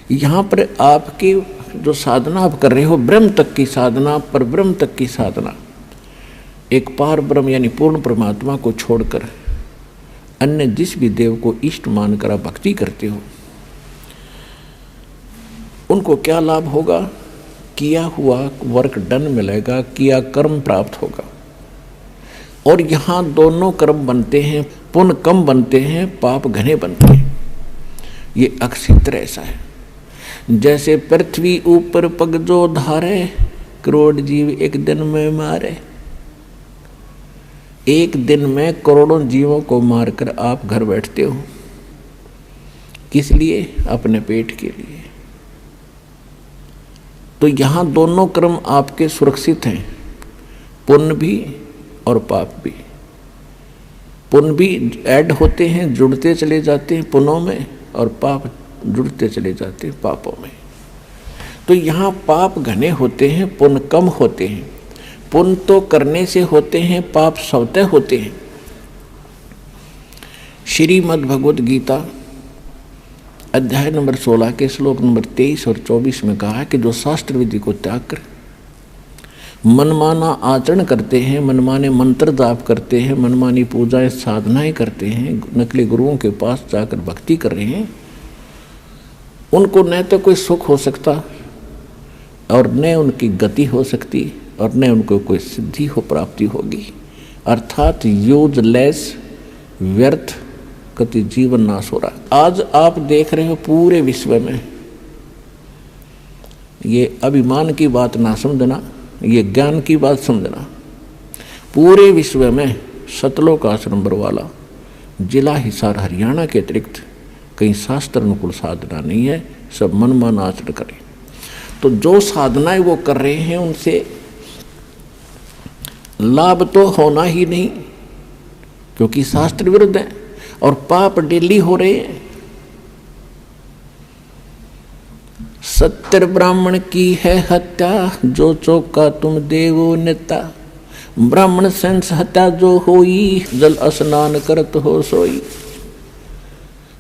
यहाँ पर आपकी जो साधना आप कर रहे हो, ब्रह्म तक की साधना, पर ब्रह्म तक की साधना, एक पार ब्रह्म यानी पूर्ण परमात्मा को छोड़कर अन्य जिस भी देव को इष्ट मानकर आप भक्ति करते हो, उनको क्या लाभ होगा? किया हुआ वर्क डन मिलेगा, किया कर्म प्राप्त होगा। और यहाँ दोनों कर्म बनते हैं, पुण्य कम बनते हैं, पाप घने बनते हैं। ये अक्षित्र ऐसा है। जैसे पृथ्वी ऊपर पग जो धारे, करोड़ जीव एक दिन में मारे। एक दिन में करोड़ों जीवों को मारकर आप घर बैठते हो, किस लिए? अपने पेट के लिए। तो यहाँ दोनों कर्म आपके सुरक्षित हैं, पुण्य भी और पाप भी। पुण्य भी ऐड होते हैं, जुड़ते चले जाते हैं पुण्यों में, और पाप जुड़ते चले जाते हैं पापों में। तो यहाँ पाप घने होते हैं, पुण्य कम होते हैं। पुण्य तो करने से होते हैं, पाप स्वतः होते हैं। श्रीमद् भगवद गीता अध्याय नंबर 16 के श्लोक नंबर 23 और 24 में कहा है कि जो शास्त्र विधि को त्याग कर मनमाना आचरण करते हैं, मनमाने मंत्र जाप करते हैं, मनमानी पूजाएं साधनाएं करते हैं, नकली गुरुओं के पास जाकर भक्ति कर रहे हैं, उनको न तो कोई सुख हो सकता और न उनकी गति हो सकती और न उनको कोई सिद्धि हो प्राप्ति होगी। अर्थात यूजलेस, व्यर्थ कति जीवन नाश हो रहा। आज आप देख रहे हो पूरे विश्व में, ये अभिमान की बात ना समझना, ये ज्ञान की बात समझना। पूरे विश्व में सतलोक आश्रम बरवाला जिला हिसार हरियाणा के अतिरिक्त कहीं शास्त्र अनुकूल साधना नहीं है, सब मनमाना आचरण करें। तो जो साधनाएं वो कर रहे हैं उनसे लाभ तो होना ही नहीं, क्योंकि शास्त्र विरुद्ध है, और पाप डेली हो रहे हैं। सत्तर ब्राह्मण की है हत्या, जो चौका तुम देवो नेता। ब्राह्मण सेंस हत्या जो होई, जल स्नान करत हो सोई।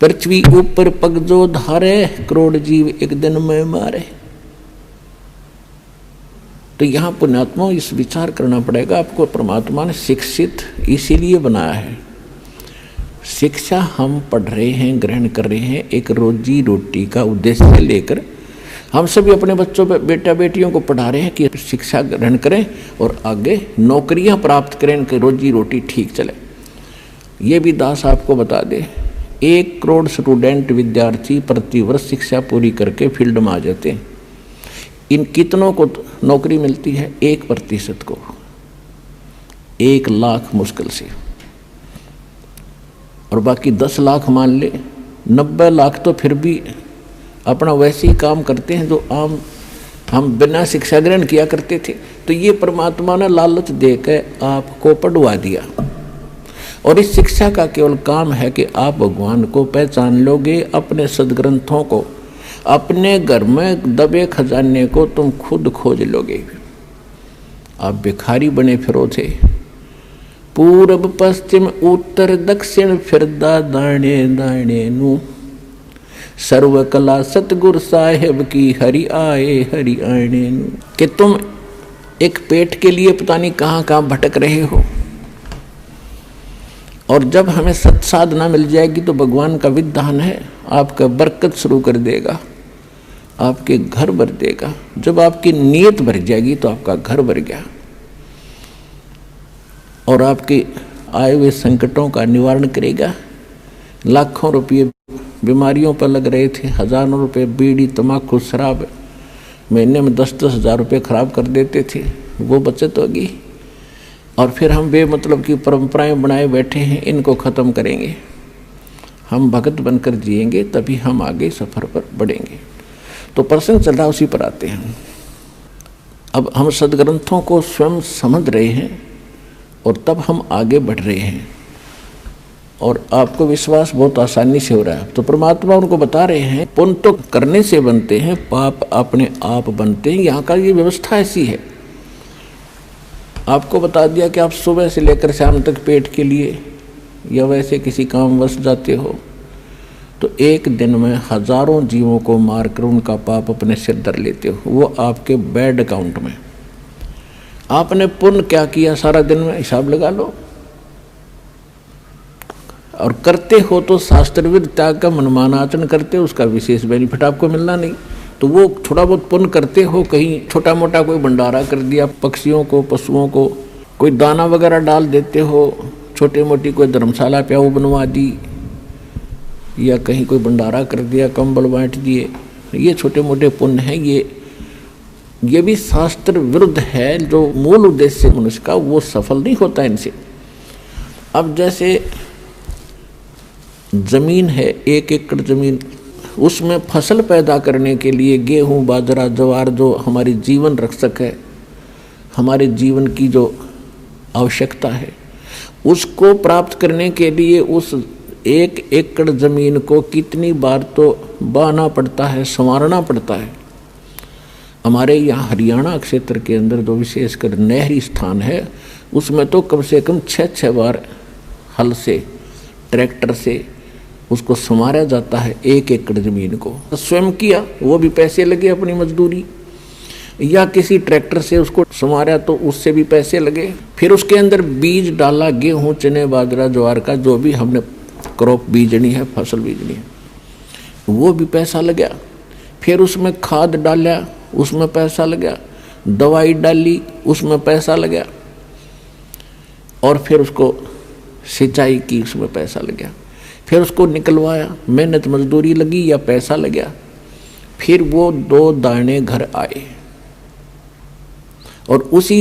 पृथ्वी ऊपर पग जो धारे, करोड़ जीव एक दिन में मारे। तो यहाँ पुण्यात्मा इस विचार करना पड़ेगा, आपको परमात्मा ने शिक्षित इसीलिए बनाया है। शिक्षा हम पढ़ रहे हैं, ग्रहण कर रहे हैं, एक रोजी रोटी का उद्देश्य लेकर हम सभी अपने बच्चों बेटा बेटियों को पढ़ा रहे हैं कि शिक्षा ग्रहण करें और आगे नौकरियां प्राप्त करें, उनकी रोजी रोटी ठीक चले। ये भी दास आपको बता दे, 1 करोड़ स्टूडेंट विद्यार्थी प्रतिवर्ष शिक्षा पूरी करके फील्ड में आ जाते हैं। इन कितनों को नौकरी मिलती है? 1% को। 1 लाख मुश्किल से, और बाकी 10 लाख मान ले, 90 लाख तो फिर भी अपना वैसे ही काम करते हैं जो आम हम बिना शिक्षा ग्रहण किया करते थे। तो ये परमात्मा ने लालच देकर आपको पढ़वा दिया, और इस शिक्षा का केवल काम है कि आप भगवान को पहचान लोगे। अपने सदग्रंथों को, अपने घर में दबे खजाने को तुम खुद खोज लोगे। आप भिखारी बने फिरो थे, पूर्व पश्चिम उत्तर दक्षिण फिरदा दाणे दाणे नू। सर्व कला सतगुरु साहेब की, हरि आए हरि आने नू। कि तुम एक पेट के लिए पता नहीं कहाँ कहाँ भटक रहे हो, और जब हमें सत साधना मिल जाएगी तो भगवान का विधान है आपका बरकत शुरू कर देगा, आपके घर भर देगा। जब आपकी नीयत भर जाएगी तो आपका घर भर गया, और आपके आए हुए संकटों का निवारण करेगा। लाखों रुपये बीमारियों पर लग रहे थे, हजारों रुपये बीड़ी तम्बाकू शराब, महीने में 10-10 हज़ार रुपये खराब कर देते थे, वो बचत होगी। और फिर हम बेमतलब की परंपराएं बनाए बैठे हैं, इनको ख़त्म करेंगे। हम भगत बनकर जिएंगे, तभी हम आगे सफ़र पर बढ़ेंगे। तो प्रसंग चल रहा, उसी पर आते हैं। अब हम सदग्रंथों को स्वयं समझ रहे हैं और तब हम आगे बढ़ रहे हैं, और आपको विश्वास बहुत आसानी से हो रहा है। तो परमात्मा उनको बता रहे हैं, पुण्य तो करने से बनते हैं, पाप अपने आप बनते हैं। यहाँ का ये व्यवस्था ऐसी है। आपको बता दिया कि आप सुबह से लेकर शाम तक पेट के लिए या वैसे किसी काम वश जाते हो, तो एक दिन में हजारों जीवों को मारकर उनका पाप अपने सिर धर लेते हो, वो आपके बैड अकाउंट में। आपने पुण्य क्या किया सारा दिन में हिसाब लगा लो, और करते हो तो शास्त्र विरुद्ध त्याग का मनमाना आचरण करते हो, उसका विशेष बेनिफिट आपको मिलना नहीं। तो वो थोड़ा बहुत पुण्य करते हो, कहीं छोटा मोटा कोई भंडारा कर दिया, पक्षियों को पशुओं को कोई दाना वगैरह डाल देते हो, छोटी मोटी कोई धर्मशाला प्याऊ बनवा दी, या कहीं कोई भंडारा कर दिया, कंबल बांट दिए, ये छोटे मोटे पुण्य हैं। ये भी शास्त्र विरुद्ध है। जो मूल उद्देश्य मनुष्य का वो सफल नहीं होता इनसे। अब जैसे जमीन है, 1 एकड़ जमीन, उसमें फसल पैदा करने के लिए गेहूं, बाजरा, ज्वार, जो हमारी जीवन रक्षक है, हमारे जीवन की जो आवश्यकता है, उसको प्राप्त करने के लिए उस 1 एकड़ जमीन को कितनी बार तो बाना पड़ता है, संवारना पड़ता है। हमारे यहाँ हरियाणा क्षेत्र के अंदर जो विशेषकर नहरी स्थान है, उसमें तो कम से कम 6 बार हल से, ट्रैक्टर से उसको संवारा जाता है 1 एकड़ जमीन को। स्वयं किया, वो भी पैसे लगे अपनी मजदूरी, या किसी ट्रैक्टर से उसको संवारा तो उससे भी पैसे लगे। फिर उसके अंदर बीज डाला, गेहूं, चने, बाजरा, ज्वार का जो भी हमने क्रॉप बीजनी है, फसल बीजनी है, वो भी पैसा लगा। फिर उसमें खाद डाला, उसमें पैसा लगा, दवाई डाली, उसमें पैसा लगा, और फिर उसको सिंचाई की, उसमें पैसा लगा। फिर उसको निकलवाया, मेहनत मजदूरी लगी या पैसा लगा। फिर वो 2 दाने घर आए, और उसी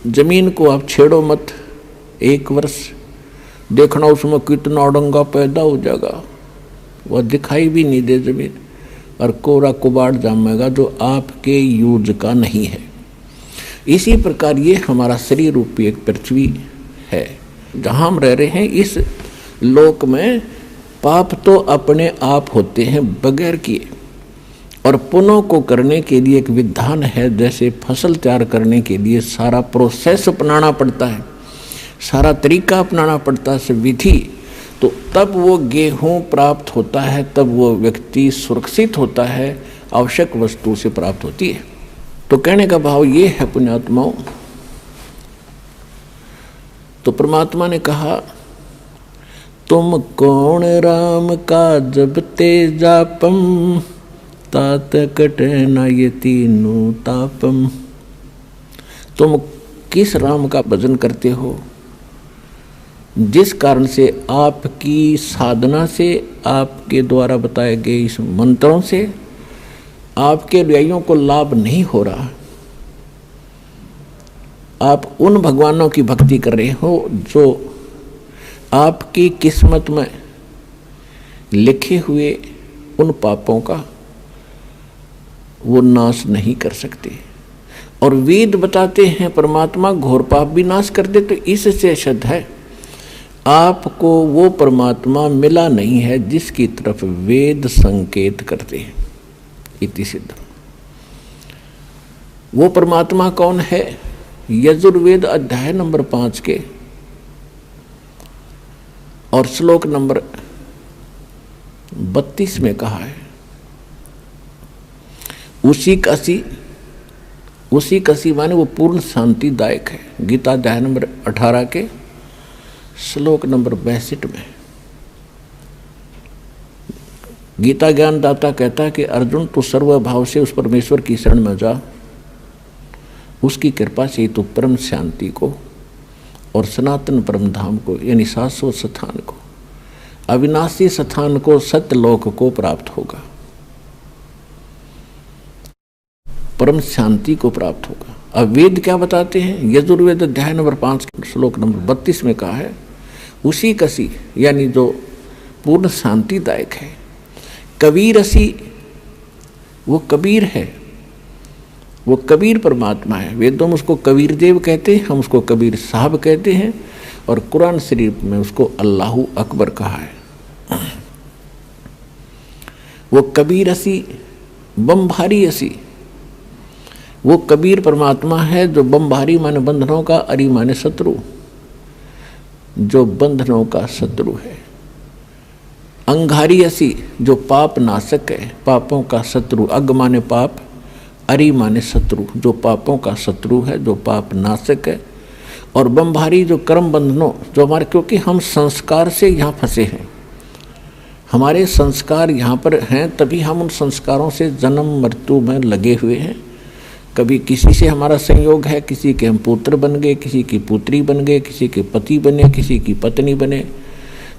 जमीन को आप छेड़ो मत। 1 वर्ष देखना उसमें कितना अड़ंगा पैदा हो जाएगा, वह दिखाई भी नहीं दे जमीन, और कोरा कुबाड़ जामेगा जो आपके यूज का नहीं है। इसी प्रकार ये हमारा शरीर रूपी एक पृथ्वी है जहाँ हम रह रहे हैं। इस लोक में पाप तो अपने आप होते हैं बगैर किए, और पुण्यों को करने के लिए एक विधान है। जैसे फसल तैयार करने के लिए सारा प्रोसेस अपनाना पड़ता है, सारा तरीका अपनाना पड़ता है, विधि, तो तब वो गेहूं प्राप्त होता है, तब वो व्यक्ति सुरक्षित होता है, आवश्यक वस्तु से प्राप्त होती है। तो कहने का भाव ये है पुण्यात्माओं, तो परमात्मा ने कहा, तुम कौन राम का जब ते जापम, तात कटे न ये तीनों तापम। तुम किस राम का भजन करते हो जिस कारण से आपकी साधना से, आपके द्वारा बताए गए इस मंत्रों से आपके अनुयायियों को लाभ नहीं हो रहा। आप उन भगवानों की भक्ति कर रहे हो जो आपकी किस्मत में लिखे हुए उन पापों का वो नाश नहीं कर सकते। और वेद बताते हैं परमात्मा घोर पाप भी नाश कर दे। तो इससे सिद्ध है आपको वो परमात्मा मिला नहीं है जिसकी तरफ वेद संकेत करते हैं। इति सिद्ध। वो परमात्मा कौन है? यजुर्वेद अध्याय नंबर 5 के और श्लोक नंबर 32 में कहा है, उसी कसी माने वो पूर्ण शांतिदायक है। गीता अध्याय नंबर 18 के श्लोक नंबर 62 में गीता ज्ञानदाता कहता है कि अर्जुन तू सर्वभाव से उस परमेश्वर की शरण में जा, उसकी कृपा से तू परम शांति को और सनातन परम धाम को यानी शाश्वत स्थान को, अविनाशी स्थान को, सत्यलोक को प्राप्त होगा, परम शांति को प्राप्त होगा। अब वेद क्या बताते हैं? यजुर्वेद अध्याय नंबर 5 श्लोक नंबर 32 में कहा है, उसी कसी यानी जो पूर्ण शांतिदायक है। कबीर असी, वो कबीर है, वो कबीर परमात्मा है। वेदों में उसको कबीर देव कहते हैं, हम उसको कबीर साहब कहते हैं, और कुरान शरीफ में उसको अल्लाहु अकबर कहा है। वो कबीर असी बमभारी असी, वो कबीर परमात्मा है जो बमभारी माने बंधनों का, अरी माने शत्रु, जो बंधनों का शत्रु है। अंगारी ऐसी जो पाप नाशक है, पापों का शत्रु। अग माने पाप, अरि माने शत्रु, जो पापों का शत्रु है, जो पाप नाशक है। और बम्भारी जो कर्म बंधनों, जो हमारे, क्योंकि हम संस्कार से यहाँ फंसे हैं, हमारे संस्कार यहाँ पर हैं, तभी हम उन संस्कारों से जन्म मृत्यु में लगे हुए हैं। कभी किसी से हमारा संयोग है, किसी के हम पुत्र बन गए, किसी की पुत्री बन गए, किसी के पति बने, किसी की पत्नी बने।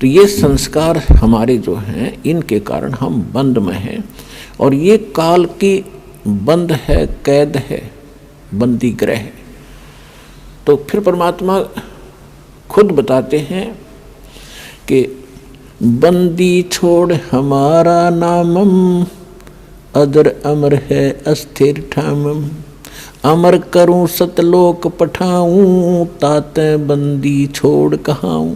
तो ये संस्कार हमारे जो हैं, इनके कारण हम बंद में हैं। और ये काल की बंद है, कैद है, बंदी ग्रह है। तो फिर परमात्मा खुद बताते हैं कि बंदी छोड़ हमारा नामम, अदर अमर है अस्थिर ठामम। अमर करूं सतलोक पठाऊं, ताते बंदी छोड़ कहाऊं।